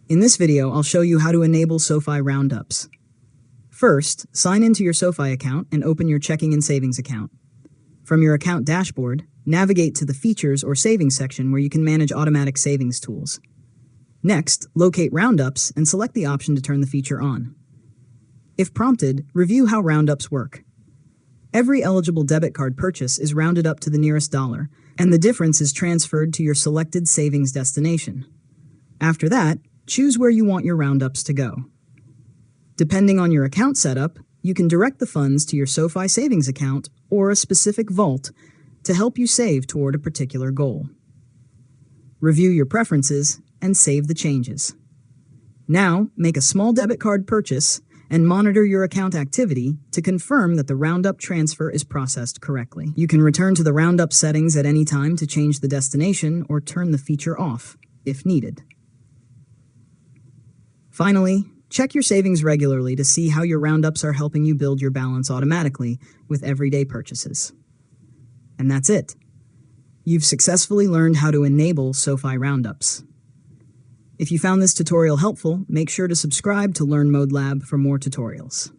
In this video, I'll show you how to enable SoFi Roundups. First, sign into your SoFi account and open your checking and savings account. From your account dashboard, navigate to the Features or Savings section where you can manage automatic savings tools. Next, locate Roundups and select the option to turn the feature on. If prompted, review how Roundups work. Every eligible debit card purchase is rounded up to the nearest dollar, and the difference is transferred to your selected savings destination. After that, choose where you want your roundups to go. Depending on your account setup, you can direct the funds to your SoFi savings account or a specific vault to help you save toward a particular goal. Review your preferences and save the changes. Now, make a small debit card purchase and monitor your account activity to confirm that the roundup transfer is processed correctly. You can return to the roundup settings at any time to change the destination or turn the feature off if needed. Finally, check your savings regularly to see how your roundups are helping you build your balance automatically with everyday purchases. And that's it. You've successfully learned how to enable SoFi Roundups. If you found this tutorial helpful, make sure to subscribe to Learn Mode Lab for more tutorials.